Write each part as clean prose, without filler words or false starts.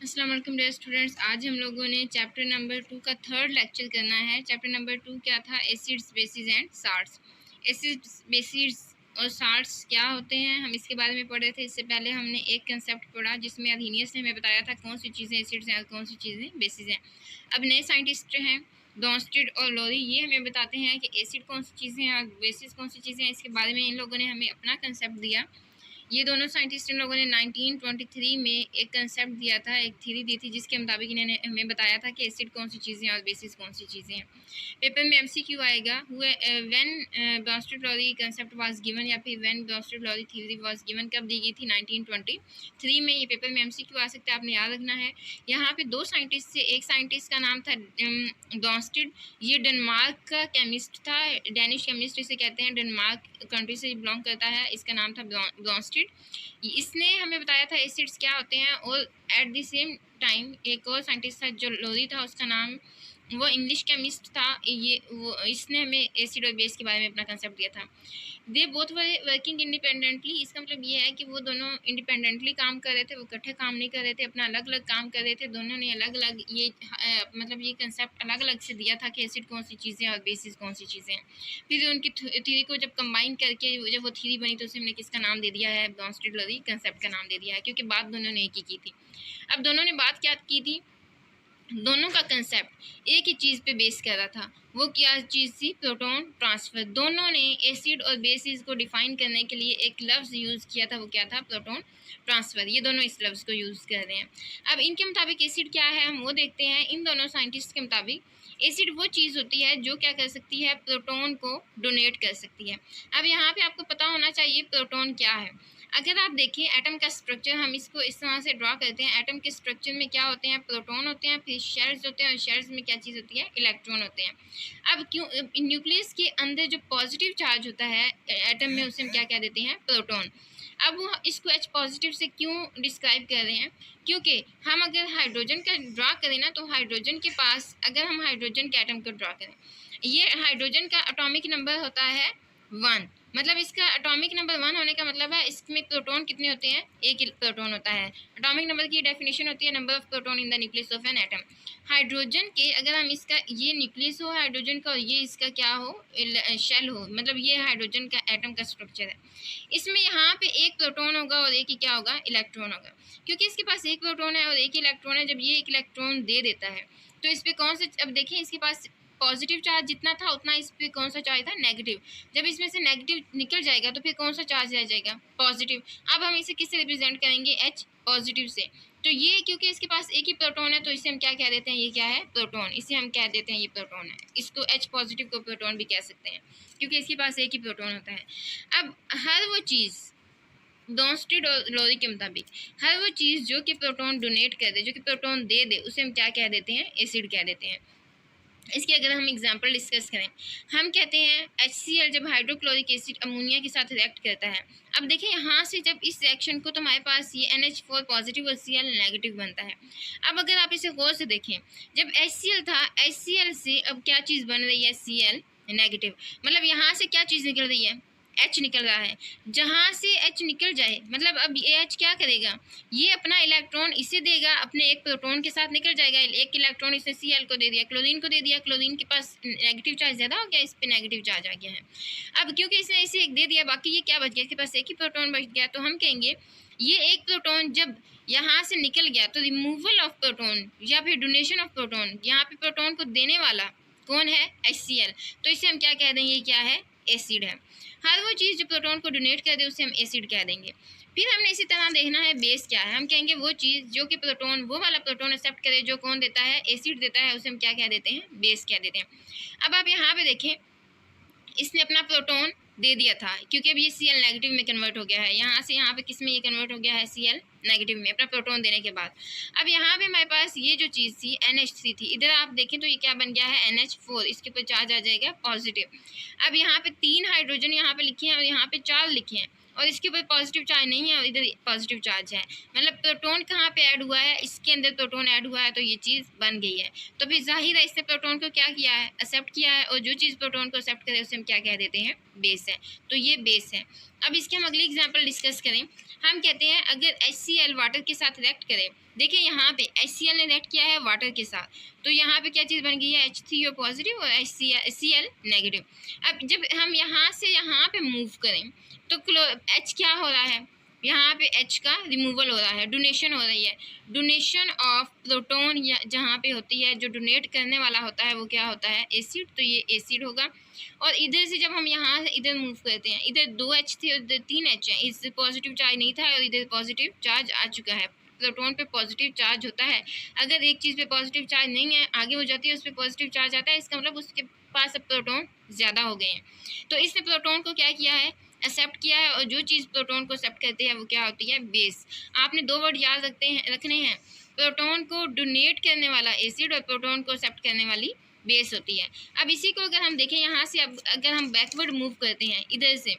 अस्सलाम वालेकुम dear students. आज हम लोगों ने चैप्टर नंबर 2 का थर्ड लेक्चर करना है। चैप्टर नंबर 2 क्या था? Acids, basis and salts. Acids, basis और साल्ट्स क्या होते हैं, हम इसके बारे में पढ़े थे। इससे पहले हमने एक कंसेप्ट पढ़ा जिसमें अधीनियस ने हमें बताया था कौन सी चीज़ें एसिड्स हैं और कौन सी चीज़ें बेसिस हैं। अब नए साइंटिस्ट हैं ब्रॉन्स्टेड और लोरी, ये हमें बताते हैं कि एसिड कौन सी चीज़ें हैं और बेसिस कौन सी चीज़ें हैं। इसके बारे में इन लोगों ने हमें अपना कंसेप्ट दिया। ये दोनों साइंटिस्ट इन लोगों ने 1923 में एक कंसेप्ट दिया था, एक थ्योरी दी थी, जिसके मुताबिक इन्होंने हमें बताया था कि एसिड कौन सी चीज़ें हैं और बेसिस कौन सी चीज़ें हैं। पेपर में एमसीक्यू आएगा, व्हेन ब्रॉन्स्टेड-लोरी कंसेप्ट वाज गिवन, या फिर व्हेन ब्रॉन्स्टेड-लोरी थ्योरी वाज गिवन, कब दी गई थी? 1923 में। ये पेपर में एमसीक्यू आ सकता है, आपने याद रखना है। यहाँ पे दो साइंटिस्ट से, एक साइंटिस्ट का नाम था ब्रॉन्स्टेड, ये डेनमार्क का केमिस्ट था, डेनिश केमिस्ट इसे कहते हैं, डेनमार्क कंट्री से बिलोंग करता है। इसका नाम था ब्रॉन्स्टेड। इसने हमें बताया था एसिड्स क्या होते हैं। और एट द सेम टाइम एक और साइंटिस्ट था जो लोरी था, उसका नाम, वो इंग्लिश केमिस्ट था, इसने हमें एसिड और बेस के बारे में अपना कंसेप्ट दिया था। They both were working independently. इसका मतलब ये है कि वो दोनों इंडिपेंडेंटली काम कर रहे थे, वो इकट्ठे काम नहीं कर रहे थे, अपना अलग अलग काम कर रहे थे। दोनों ने अलग अलग ये कंसेप्ट अलग अलग से दिया था कि एसिड कौन सी चीज़ें और बेसिस कौन सी चीज़ें हैं। फिर उनकी थ्योरी को जब कंबाइन करके जब वो थ्योरी बनी तो उसे हमने किसका नाम दे दिया है? ब्रॉन्स्टेड-लोरी कंसेप्ट का नाम दे दिया है, क्योंकि बात दोनों ने एक ही की थी। अब दोनों ने बात क्या की थी? दोनों का कंसेप्ट एक ही चीज़ पे बेस कर रहा था। वो क्या चीज़ थी? Proton transfer. दोनों ने एसिड और बेसिस को डिफाइन करने के लिए एक लफ्ज़ यूज़ किया था, वो क्या था? Proton transfer. ये दोनों इस लफ्ज़ को यूज़ कर रहे हैं। अब इनके मुताबिक एसिड क्या है, हम वो देखते हैं। इन दोनों साइंटिस्ट के मुताबिक एसिड वो चीज़ होती है जो क्या कर सकती है? प्रोटॉन को डोनेट कर सकती है। अब यहाँ पे आपको पता होना चाहिए प्रोटॉन क्या है। अगर आप देखें एटम का स्ट्रक्चर, हम इसको इस तरह से ड्रा करते हैं। एटम के स्ट्रक्चर में क्या होते हैं? प्रोटॉन होते हैं, फिर शेल्स होते हैं, और शेल्स में क्या चीज़ होती है? इलेक्ट्रॉन होते हैं। अब क्यों न्यूक्लियस के अंदर जो पॉजिटिव चार्ज होता है एटम में, उसे हम क्या कह देते हैं? प्रोटॉन। अब वो इसको H पॉजिटिव से क्यों डिस्क्राइब कर रहे हैं? क्योंकि हम अगर हाइड्रोजन का ड्रा करें ना, तो हाइड्रोजन के पास, अगर हम हाइड्रोजन के एटम को ड्रा करें, ये हाइड्रोजन का एटॉमिक नंबर होता है 1। मतलब इसका एटॉमिक नंबर 1 होने का मतलब है इसमें प्रोटॉन कितने होते हैं? एक ही प्रोटॉन होता है। एटॉमिक नंबर की डेफिनेशन होती है number of proton in the nucleus of an atom. Hydrogen के, अगर हम इसका, ये न्यूक्लियस हो हाइड्रोजन का और ये इसका क्या हो? शेल हो, मतलब ये हाइड्रोजन का एटम का स्ट्रक्चर है। इसमें यहाँ पे एक प्रोटॉन होगा और एक ही क्या होगा? इलेक्ट्रॉन होगा। क्योंकि इसके पास एक प्रोटॉन है और एक ही इलेक्ट्रॉन है, जब ये एक इलेक्ट्रॉन दे देता है तो इस पर कौन से, अब देखें इसके पास पॉजिटिव चार्ज जितना था उतना इस पर कौन सा चार्ज था? नेगेटिव। जब इसमें से नेगेटिव निकल जाएगा तो फिर कौन सा चार्ज रह जाएगा? पॉजिटिव। अब हम इसे किससे रिप्रेजेंट करेंगे? H पॉजिटिव से। तो ये क्योंकि इसके पास एक ही प्रोटॉन है तो इसे हम क्या कह देते हैं? ये क्या है? प्रोटॉन। इसे हम कह देते हैं ये प्रोटॉन है। इसको H पॉजिटिव को प्रोटॉन भी कह सकते हैं, क्योंकि इसके पास एक ही प्रोटॉन होता है। अब हर वो चीज़ ब्रॉन्स्टेड-लोरी के मुताबिक, हर वो चीज़ जो कि प्रोटॉन डोनेट कर दे, जो कि प्रोटॉन दे दे, उसे हम क्या कह देते हैं? एसिड कह देते हैं। इसके अगर हम एग्जांपल डिस्कस करें, हम कहते हैं HCl जब हाइड्रोक्लोरिक एसिड अमोनिया के साथ रिएक्ट करता है। अब देखिए यहाँ से जब इस रिएक्शन को, तो हमारे पास ये NH4 पॉजिटिव और Cl नेगेटिव बनता है। अब अगर आप इसे गौर से देखें, जब HCl था, HCl से अब क्या चीज़ बन रही है? Cl negative. मतलब यहाँ से क्या चीज़ निकल रही है? H निकल रहा है। जहाँ से H निकल जाए, मतलब अब ये H क्या करेगा? ये अपना इलेक्ट्रॉन इसे देगा, अपने एक प्रोटॉन के साथ निकल जाएगा। एक इलेक्ट्रॉन इसने Cl को दे दिया, क्लोरीन को दे दिया। क्लोरीन के पास नेगेटिव चार्ज ज़्यादा हो गया, इस पे नेगेटिव चार्ज आ गया है। अब क्योंकि इसने इसे एक दे दिया, बाकी ये क्या बच गया? इसके पास एक ही प्रोटॉन बच गया। तो हम कहेंगे ये एक प्रोटॉन जब यहाँ से निकल गया तो रिमूवल ऑफ प्रोटॉन या फिर डोनेशन ऑफ प्रोटॉन, यहाँ पे प्रोटॉन को देने वाला कौन है? HCl। तो इसे हम क्या कह देंगे? क्या है? एसिड है। हर वो चीज़ जो प्रोटॉन को डोनेट कर दे उसे हम एसिड कह देंगे। फिर हमने इसी तरह देखना है बेस क्या है। हम कहेंगे वो चीज़ जो कि प्रोटॉन, वो वाला प्रोटॉन एक्सेप्ट करे जो कौन देता है? एसिड देता है, उसे हम क्या कह देते हैं? बेस कह देते हैं। अब आप यहाँ पे देखें, इसने अपना प्रोटॉन दे दिया था, क्योंकि अब ये Cl नेगेटिव में कन्वर्ट हो गया है। यहाँ से यहाँ पे किस में ये कन्वर्ट हो गया है? Cl नेगेटिव में, अपना प्रोटॉन देने के बाद। अब यहाँ पे हमारे पास ये जो चीज़ थी NH3 थी, इधर आप देखें तो ये क्या बन गया है? NH4। इसके ऊपर चार्ज आ जाएगा पॉजिटिव। अब यहाँ पे 3 हाइड्रोजन यहाँ पे लिखे हैं और यहाँ पे 4 लिखे हैं, और इसके ऊपर पॉजिटिव चार्ज नहीं है और इधर पॉजिटिव चार्ज है। मतलब प्रोटॉन कहाँ पे ऐड हुआ है? इसके अंदर प्रोटॉन ऐड हुआ है, तो ये चीज़ बन गई है। तो फिर जाहिर है इसने प्रोटॉन को क्या किया है? एक्सेप्ट किया है, और जो चीज़ प्रोटॉन को एक्सेप्ट करे उसे हम क्या कह देते हैं? बेस है। तो ये बेस है। अब इसके हम अगली एग्जाम्पल डिस्कस करें। हम कहते हैं अगर HCl वाटर के साथ रिएक्ट करे देखिए यहाँ पे HCl ने रिएक्ट किया है वाटर के साथ, तो यहाँ पे क्या चीज़ बन गई है, H3O पॉजिटिव और HCl नेगेटिव। अब जब हम यहाँ से यहाँ पे मूव करें तो H क्या हो रहा है, यहाँ पे H का रिमूवल हो रहा है, डोनेशन हो रही है। डोनेशन ऑफ प्रोटोन या जहाँ पे होती है, जो डोनेट करने वाला होता है वो क्या होता है, एसिड, तो ये एसिड होगा। और इधर से जब हम यहाँ से इधर मूव करते हैं, इधर 2 H थे और इधर 3 H है, इससे पॉजिटिव चार्ज नहीं था और इधर पॉजिटिव चार्ज आ चुका है। प्रोटोन पे पॉजिटिव चार्ज होता है, अगर एक चीज़ पे पॉजिटिव चार्ज नहीं है, आगे हो जाती है, उस पर पॉजिटिव चार्ज आता है, इसका मतलब उसके पास अब प्रोटोन ज़्यादा हो गए हैं। तो इसने प्रोटोन को क्या किया है, एक्सेप्ट किया है, और जो चीज़ प्रोटोन को एक्सेप्ट करती है वो क्या होती है, बेस। आपने 2 वर्ड याद रखने हैं, प्रोटोन को डोनेट करने वाला एसिड और प्रोटोन को एक्सेप्ट करने वाली बेस होती है। अब इसी को अगर हम देखें यहाँ से, अब अगर हम बैकवर्ड मूव करते हैं इधर से,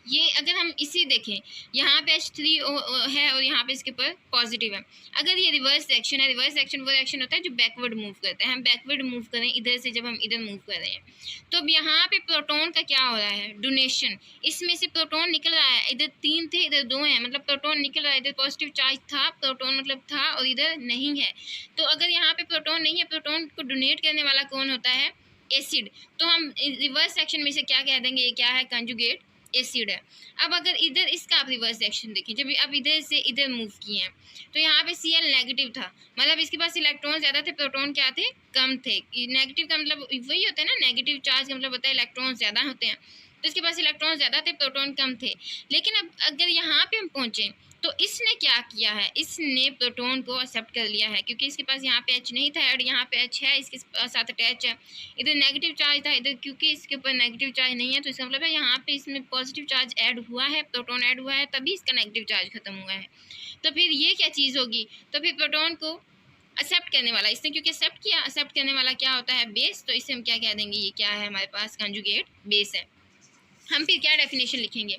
ये अगर हम इसी देखें, यहाँ पे H3O है और यहाँ पे इसके ऊपर पॉजिटिव है। अगर ये रिवर्स एक्शन है, रिवर्स एक्शन वो एक्शन होता है जो बैकवर्ड मूव करता है। हम बैकवर्ड मूव करें इधर से, जब हम इधर मूव कर रहे हैं, तो अब यहाँ पे प्रोटोन का क्या हो रहा है, डोनेशन। इसमें से प्रोटोन निकल रहा है, इधर 3 थे इधर 2 हैं, मतलब प्रोटोन निकल रहा है, इधर पॉजिटिव चार्ज था, प्रोटोन मतलब था, और इधर नहीं है। तो अगर यहाँ पे प्रोटोन नहीं है, प्रोटोन को डोनेट करने वाला कौन होता है, एसिड, तो हम रिवर्स एक्शन में से क्या कह देंगे, ये क्या है, कंजुगेट एसिड है। अब अगर इधर इसका आप रिवर्स एक्शन देखें, जब अब इधर से इधर मूव किए हैं, तो यहाँ पे Cl नेगेटिव था, मतलब इसके पास इलेक्ट्रॉन ज़्यादा थे, प्रोटॉन क्या थे, कम थे। नेगेटिव का मतलब वही होता है ना, नेगेटिव चार्ज का मतलब होता है इलेक्ट्रॉन ज़्यादा होते हैं, तो इसके पास इलेक्ट्रॉन ज़्यादा थे, प्रोटॉन कम थे। लेकिन अब अगर यहाँ पे हम पहुँचे, तो इसने क्या किया है, इसने प्रोटॉन को एक्सेप्ट कर लिया है, क्योंकि इसके पास यहाँ पे H नहीं था ऐड, यहाँ पे H है, इसके साथ अटैच है। इधर नेगेटिव चार्ज था, इधर क्योंकि इसके ऊपर नेगेटिव चार्ज नहीं है, तो इसका मतलब है यहाँ पे इसमें पॉजिटिव चार्ज ऐड हुआ है, प्रोटॉन ऐड हुआ है, तभी इसका नेगेटिव चार्ज खत्म हुआ है। तो फिर ये क्या चीज़ होगी, तो फिर प्रोटॉन को एक्सेप्ट करने वाला, इसने क्योंकि एक्सेप्ट किया, एक्सेप्ट करने वाला क्या होता है, बेस, तो इसे हम क्या कह देंगे, ये क्या है, हमारे पास कंजुगेट बेस है। हम फिर क्या डेफिनेशन लिखेंगे,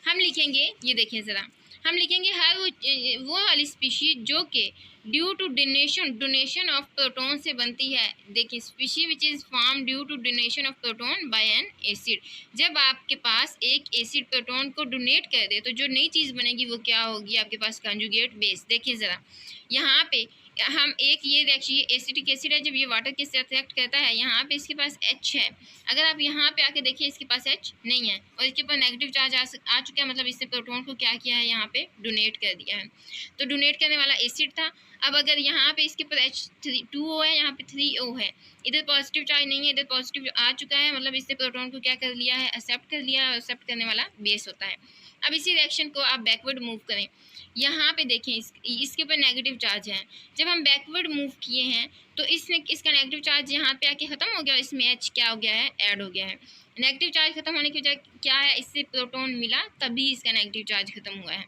हम लिखेंगे, ये देखिए ज़रा, हम लिखेंगे हर वो वाली स्पीशीज जो कि due to donation of proton से बनती है। देखिए, species which is form due to donation of proton by an acid. जब आपके पास एक एसिड प्रोटॉन को डोनेट कर दे, तो जो नई चीज़ बनेगी वो क्या होगी, आपके पास कंजुगेट बेस। देखिए ज़रा, यहाँ पे हम एक ये रिएक्शन, ये एसिटिक एसिड है, जब ये वाटर के साथ रिएक्ट करता है, यहाँ पे इसके पास H है, अगर आप यहाँ पे आके देखिए इसके पास H नहीं है और इसके ऊपर नेगेटिव चार्ज आ चुका है, मतलब इसने प्रोटॉन को क्या किया है, यहाँ पे डोनेट कर दिया है। तो डोनेट करने वाला एसिड था। अब अगर यहाँ पे इसके ऊपर H2O है, यहाँ पे 3O है, इधर पॉजिटिव चार्ज नहीं है, इधर पॉजिटिव आ चुका है, मतलब इसने प्रोटॉन को क्या कर लिया है, एक्सेप्ट कर लिया है, और एक्सेप्ट करने वाला बेस होता है। अब इसी रिएक्शन को आप बैकवर्ड मूव करें, यहाँ पे देखें इसके ऊपर नेगेटिव चार्ज है, जब हम बैकवर्ड मूव किए हैं तो इसका नेगेटिव चार्ज यहाँ पे आके ख़त्म हो गया, इसमें H क्या हो गया है, ऐड हो गया है। नेगेटिव चार्ज खत्म होने की वजह क्या है, इससे प्रोटॉन मिला, तभी इसका नेगेटिव चार्ज खत्म हुआ है।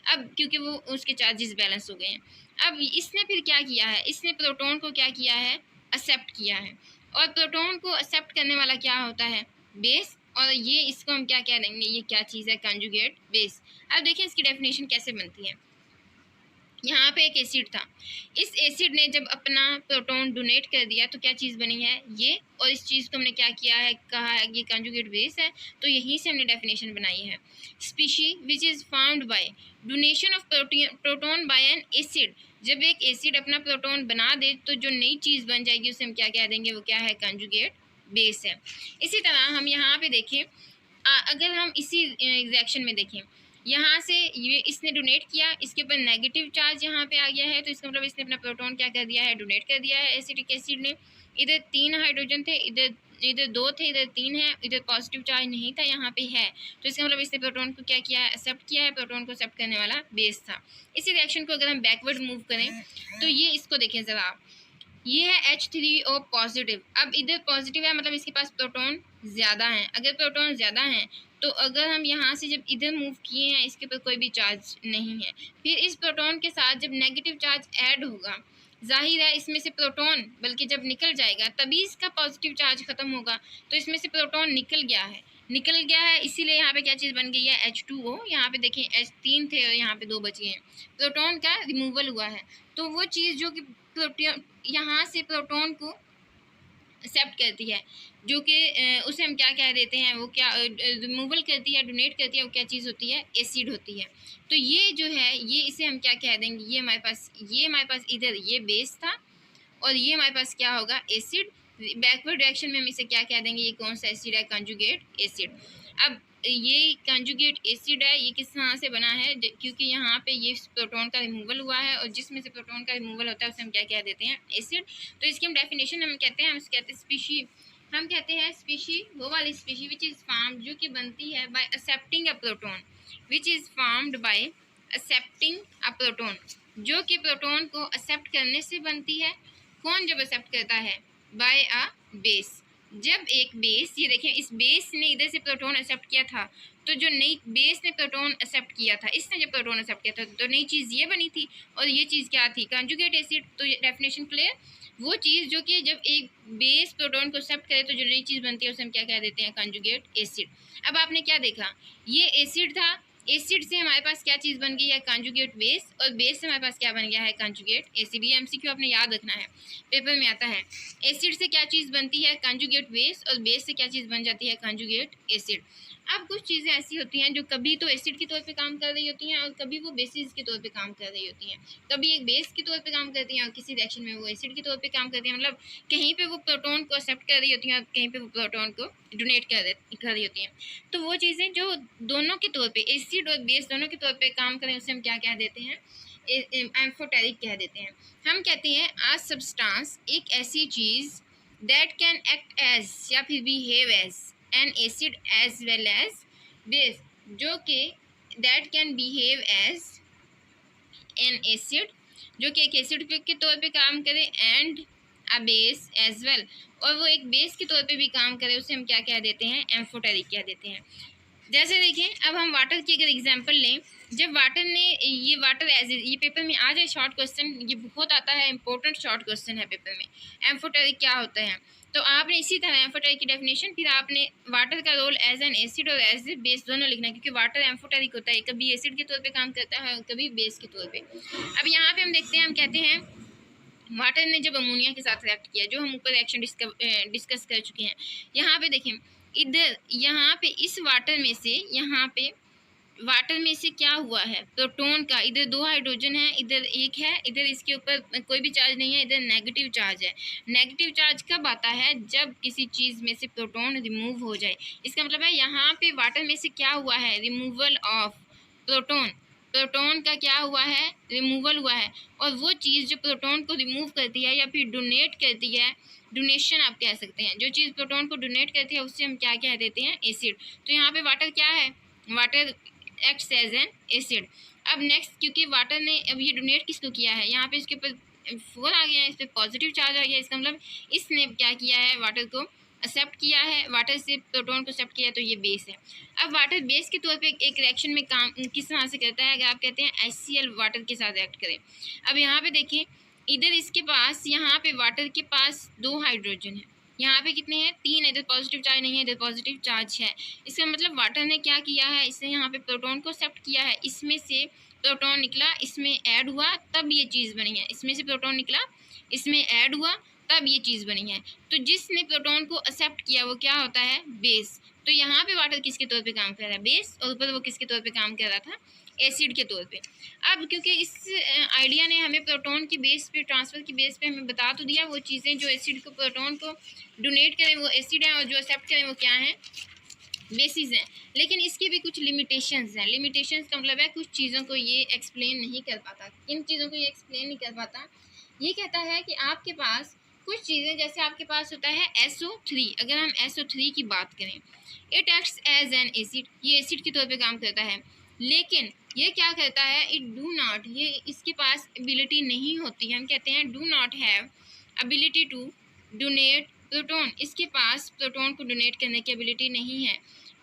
अब क्योंकि वो उसके चार्जेस बैलेंस हो गए हैं। अब इसने फिर क्या किया है, इसने प्रोटॉन को क्या किया है, एक्सेप्ट किया है, और प्रोटॉन को एक्सेप्ट करने वाला क्या होता है, बेस, और ये इसको हम क्या कह देंगे, ये क्या चीज़ है, कंजुगेट बेस। अब देखिए इसकी डेफिनेशन कैसे बनती है। यहाँ पे एक एसिड था, इस एसिड ने जब अपना प्रोटॉन डोनेट कर दिया तो क्या चीज़ बनी है, ये, और इस चीज़ को हमने क्या किया है, कहा है ये कंजुगेट बेस है, तो यहीं से हमने डेफिनेशन बनाई है। Species which is found by donation of proton by an acid, जब एक एसिड अपना प्रोटॉन बना दे तो जो नई चीज़ बन जाएगी उसे हम क्या कह देंगे, वो क्या है, कंजुगेट बेस है। इसी तरह हम यहाँ पे देखें, अगर हम इसी रिएक्शन में देखें, यहाँ से ये इसने डोनेट किया, इसके ऊपर नेगेटिव चार्ज यहाँ पे आ गया है, तो इसका मतलब इसने अपना प्रोटॉन क्या कर दिया है, डोनेट कर दिया है एसिटिक एसिड ने। इधर 3 हाइड्रोजन थे, इधर 2 थे, इधर 3 है, इधर पॉजिटिव चार्ज नहीं था, यहाँ पे है, तो इसका मतलब इसने प्रोटॉन को क्या किया है, एक्सेप्ट किया है, प्रोटॉन को एक्सेप्ट करने वाला बेस था। इसी रिएक्शन को अगर हम बैकवर्ड मूव करें तो ये इसको देखें ज़रा आप, ये है H3O पॉजिटिव। अब इधर पॉजिटिव है, मतलब इसके पास प्रोटॉन ज़्यादा हैं। अगर प्रोटॉन ज़्यादा हैं तो अगर हम यहाँ से जब इधर मूव किए हैं, इसके ऊपर कोई भी चार्ज नहीं है, फिर इस प्रोटॉन के साथ जब नेगेटिव चार्ज ऐड होगा, जाहिर है इसमें से प्रोटॉन बल्कि जब निकल जाएगा तभी इसका पॉजिटिव चार्ज खत्म होगा, तो इसमें से प्रोटॉन निकल गया है, इसीलिए यहाँ पे क्या चीज़ बन गई है, H2O। यहाँ पे देखें H3 थे और यहाँ पे 2 बचे हैं, प्रोटॉन का रिमूवल हुआ है। तो वो चीज़ जो कि यहाँ से प्रोटॉन को एक्सेप्ट करती है, जो कि उसे हम क्या कह देते हैं, वो क्या रिमूवल करती है, डोनेट करती है, वो क्या चीज़ होती है, एसिड होती है। तो ये जो है ये इसे हम क्या कह देंगे, ये हमारे पास इधर ये बेस था और ये हमारे पास क्या होगा, एसिड। बैकवर्ड डायरेक्शन में हम इसे क्या कह देंगे, ये कौन सा एसिड है, कंजुगेट एसिड। अब ये कंजुगेट एसिड है, ये किस तरह से बना है, क्योंकि यहाँ पे ये प्रोटॉन का रिमूवल हुआ है और जिसमें से प्रोटॉन का रिमूवल होता है उसे हम क्या कह देते हैं, एसिड। तो इसकी हम डेफिनेशन हम कहते हैं, स्पीशी, हम कहते हैं स्पीशी वो वाली स्पीशी विच इज फॉर्म्ड, जो कि बनती है bye accepting a proton, which is formed by accepting a proton, जो कि प्रोटॉन को एक्सेप्ट करने से बनती है। कौन जब एक्सेप्ट करता है, बाय अ बेस। जब एक बेस, ये देखें इस बेस ने इधर से प्रोटॉन एक्सेप्ट किया था, तो जो नई बेस ने प्रोटॉन एक्सेप्ट किया था, इसने जब प्रोटॉन एक्सेप्ट किया था तो नई चीज़ ये बनी थी और ये चीज़ क्या थी, कंजुगेट एसिड। तो ये डेफिनेशन क्लियर। वो चीज़ जो कि जब एक बेस प्रोटॉन को एक्सेप्ट करे तो जो नई चीज़ बनती है उसे हम क्या कह देते हैं, कंजुगेट एसिड। अब आपने क्या देखा, ये एसिड था, एसिड से हमारे पास क्या चीज़ बन गई है, कंजुगेट बेस, और बेस से हमारे पास क्या बन गया है, कंजुगेट एसिड। ये एमसीक्यू आपने याद रखना है, पेपर में आता है। एसिड से क्या चीज़ बनती है, कंजुगेट बेस, और बेस से क्या चीज़ बन जाती है, कंजुगेट एसिड। अब कुछ चीज़ें ऐसी होती हैं जो कभी तो एसिड के तौर पे काम कर रही होती हैं और कभी वो बेसिस के तौर पे काम कर रही होती हैं। कभी एक बेस के तौर पे काम करती हैं और किसी रिएक्शन में वो एसिड के तौर पे काम करती हैं। मतलब कहीं पे वो प्रोटॉन को एक्सेप्ट कर रही होती हैं और कहीं पे वो प्रोटॉन को डोनेट कर रही होती हैं। तो वो चीज़ें जो दोनों के तौर पे, एसिड और बेस दोनों के तौर पे काम करें, उसे हम क्या कह देते हैं, एम्फोटेरिक कह देते हैं। हम कहते हैं आ सब्सटेंस, एक ऐसी चीज़ दैट कैन एक्ट एज या फिर behave as an acid as well as base, जो कि that can behave as an acid, जो कि एक एसिड के तौर पे काम करे, and a base as well, और वो एक बेस के तौर पे भी काम करे, उसे हम क्या कह देते हैं, एम्फोटेरिक कह देते हैं। जैसे देखें, अब हम वाटर की अगर एग्जांपल लें, जब वाटर ने ये वाटर एज, ये पेपर में आ जाए शॉर्ट क्वेश्चन, ये बहुत आता है, इंपॉर्टेंट शॉर्ट क्वेश्चन है पेपर में, एम्फोटेरिक क्या होता है। तो आपने इसी तरह एम्फोटेरिक की डेफिनेशन, फिर आपने वाटर का रोल एज एन एसिड और एज ए बेस दोनों लिखना है, क्योंकि वाटर एम्फोटेरिक होता है, कभी एसिड के तौर पे काम करता है और कभी बेस के तौर पे। अब यहाँ पे हम देखते हैं, हम कहते हैं वाटर ने जब अमोनिया के साथ रिएक्ट किया, जो हम ऊपर रिएक्शन डिस्कस कर चुके हैं, यहाँ पे देखें, इधर यहाँ पे इस वाटर में से, यहाँ पे वाटर में से क्या हुआ है, प्रोटॉन का, इधर 2 हाइड्रोजन है, इधर 1 है, इधर इसके ऊपर कोई भी चार्ज नहीं है, इधर नेगेटिव चार्ज है। नेगेटिव चार्ज कब आता है, जब किसी चीज़ में से प्रोटॉन रिमूव हो जाए। इसका मतलब है यहाँ पे वाटर में से क्या हुआ है, रिमूवल ऑफ प्रोटॉन, प्रोटॉन का क्या हुआ है, रिमूवल हुआ है। और वो चीज़ जो प्रोटॉन को रिमूव करती है या फिर डोनेट करती है, डोनेशन आप कह सकते हैं, जो चीज़ प्रोटॉन को डोनेट करती है उससे हम क्या कह देते हैं, एसिड। तो यहाँ पे वाटर क्या है, water acts as an acid. अब नेक्स्ट, क्योंकि वाटर ने अब ये डोनेट किसको किया है, यहाँ पे इसके ऊपर 4 आ गया है, इस पर पॉजिटिव चार्ज आ गया, इसका मतलब इसने क्या किया है, वाटर को एक्सेप्ट किया है, वाटर से प्रोटॉन को एक्सेप्ट किया, तो ये बेस है। अब वाटर बेस के तौर पे एक रिएक्शन में काम किस तरह से करता है, अगर आप कहते हैं HCl वाटर के साथ रिएक्ट करें। अब यहाँ पे देखिए, इधर इसके पास, यहाँ पे वाटर के पास 2 हाइड्रोजन है, यहाँ पे कितने हैं, 3 है, इधर पॉजिटिव चार्ज नहीं है, इधर पॉजिटिव चार्ज है। इसका मतलब वाटर ने क्या किया है, इसने यहाँ पे प्रोटॉन को एक्सेप्ट किया है, इसमें से प्रोटॉन निकला, इसमें ऐड हुआ, तब ये चीज़ बनी है, इसमें से प्रोटॉन निकला, इसमें ऐड हुआ, तब ये चीज़ बनी है। तो जिसने प्रोटॉन को एक्सेप्ट किया वो क्या होता है, बेस। तो यहाँ पे वाटर किसके तौर पे काम कर रहा है, बेस, और ऊपर वो किसके तौर पे काम कर रहा था, एसिड के तौर पे। अब क्योंकि इस आइडिया ने हमें प्रोटॉन की बेस पे, ट्रांसफर की बेस पे हमें बता तो दिया, वो चीज़ें जो एसिड को, प्रोटॉन को डोनेट करें वो एसिड हैं और जो एक्सेप्ट करें वो क्या हैं, बेसिस हैं। लेकिन इसकी भी कुछ लिमिटेशंस हैं। लिमिटेशंस का मतलब है कुछ चीज़ों को ये एक्सप्लेन नहीं कर पाता। किन चीज़ों को ये एक्सप्लेन नहीं कर पाता, ये कहता है कि आपके पास कुछ चीज़ें, जैसे आपके पास होता है SO3, अगर हम SO3 की बात करें, it acts as an acid, ये एसिड के तौर पे काम करता है, लेकिन ये क्या करता है, इट डू नॉट, ये इसके पास एबिलिटी नहीं होती है, हम कहते हैं do not have ability to donate proton, इसके पास प्रोटॉन को डोनेट करने की एबिलिटी नहीं है।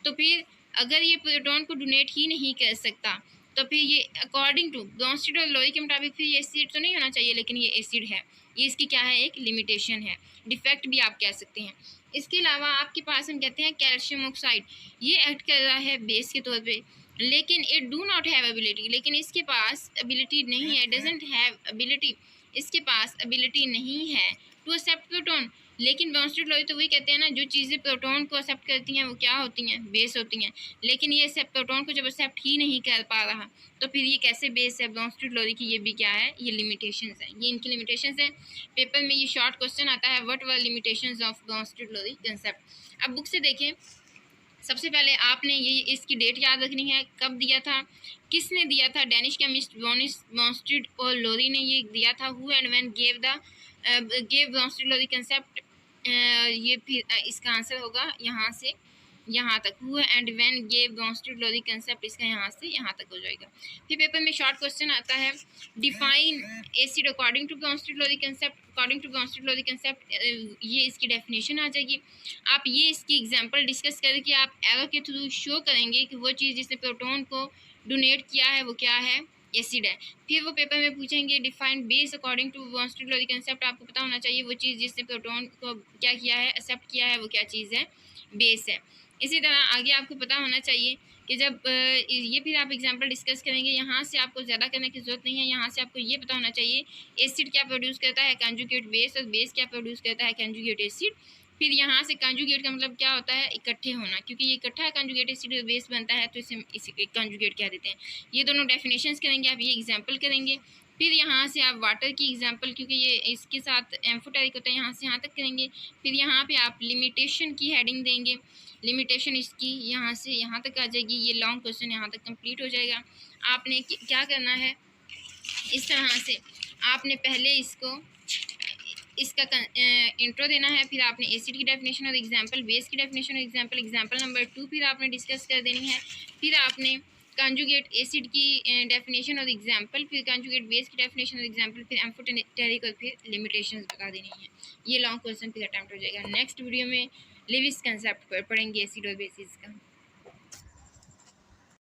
तो फिर अगर ये प्रोटॉन को डोनेट ही नहीं कर सकता, तो फिर ये अकॉर्डिंग टू ब्रॉन्स्टेड और लोई के मुताबिक फिर ये एसिड तो नहीं होना चाहिए, लेकिन ये एसिड है। ये इसकी क्या है, एक लिमिटेशन है, डिफेक्ट भी आप कह सकते हैं। इसके अलावा आपके पास हम कहते हैं कैल्शियम ऑक्साइड, ये एक्ट कर रहा है बेस के तौर पे, लेकिन it do not have ability, लेकिन इसके पास एबिलिटी नहीं है, डजंट हैव एबिलिटी, इसके पास एबिलिटी नहीं है टू एक्सेप्ट प्रोटॉन, लेकिन ब्रॉन्स्टेड लॉरी तो वही कहते हैं ना, जो चीज़ें प्रोटॉन को एक्सेप्ट करती हैं वो क्या होती हैं, बेस होती हैं। लेकिन ये प्रोटॉन को जब एक्सेप्ट ही नहीं कर पा रहा तो फिर ये कैसे बेस है ब्रॉन्स्टेड लॉरी की, ये भी क्या है, ये लिमिटेशंस हैं, ये इनकी लिमिटेशंस हैं। पेपर में ये शॉर्ट क्वेश्चन आता है, what were limitations of Brønsted Lowry concept. अब बुक से देखें, सबसे पहले आपने ये इसकी डेट याद रखनी है, कब दिया था, किसने दिया था, डेनिश केमिस्ट ब्रॉन्स्टेड और लॉरी ने ये दिया था। Who and when gave Brønsted Lowry concept, ये फिर इसका आंसर होगा यहाँ से यहाँ तक। Who and when gave Brønsted Lowry concept, इसका यहाँ से यहाँ तक हो जाएगा। फिर पेपर में शॉर्ट क्वेश्चन आता है, define acid according to Bronsted Lowry concept. According to Bronsted Lowry concept, ये इसकी डेफिनेशन आ जाएगी। आप ये इसकी एग्जांपल डिस्कस करके आप एरो के थ्रू शो करेंगे कि वो चीज़ जिसने प्रोटॉन को डोनेट किया है वो क्या है, एसिड है। फिर वो पेपर में पूछेंगे, define base according to Bronsted Lowry concept. आपको पता होना चाहिए वो चीज़ जिसने प्रोटॉन को क्या किया है, एक्सेप्ट किया है, वो क्या चीज़ है, बेस है। इसी तरह आगे आपको पता होना चाहिए कि जब ये फिर आप एग्जांपल डिस्कस करेंगे, यहाँ से आपको ज़्यादा करने की ज़रूरत नहीं है। यहाँ से आपको ये पता होना चाहिए एसिड क्या प्रोड्यूस करता है, कंजुगेट बेस, और बेस क्या प्रोड्यूस करता है, कंजुगेट एसिड। फिर यहाँ से कंजुगेट का मतलब क्या होता है, इकट्ठे होना, क्योंकि ये इकट्ठा कंजुगेट एसिड बेस बनता है तो इसे कंजुगेट कह देते हैं। ये दोनों डेफिनेशंस करेंगे, आप ये एग्जांपल करेंगे। फिर यहाँ से आप वाटर की एग्जांपल, क्योंकि ये इसके साथ एम्फोटेरिक होता है, यहाँ से यहाँ तक करेंगे। फिर यहाँ पे आप लिमिटेशन की हेडिंग देंगे, लिमिटेशन इसकी यहाँ से यहाँ तक आ जाएगी। ये लॉन्ग क्वेश्चन यहाँ तक कंप्लीट हो जाएगा। आपने क्या करना है, इस तरह से आपने पहले इसका इंट्रो देना है, फिर आपने एसिड की डेफिनेशन और एग्जांपल, बेस की डेफिनेशन और एग्जांपल नंबर 2 फिर आपने डिस्कस कर देनी है। फिर आपने कंजुगेट एसिड की डेफिनेशन और एग्जांपल, फिर कंजुगेट बेस की डेफिनेशन और एग्जांपल, फिर एम्फोटेरिक और फिर लिमिटेशंस बता देनी है। ये लॉन्ग क्वेश्चन फिर अटैम्प्ट हो जाएगा। नेक्स्ट वीडियो में लेविस कंसेप्ट पर पढ़ेंगे एसिड और बेसिस का।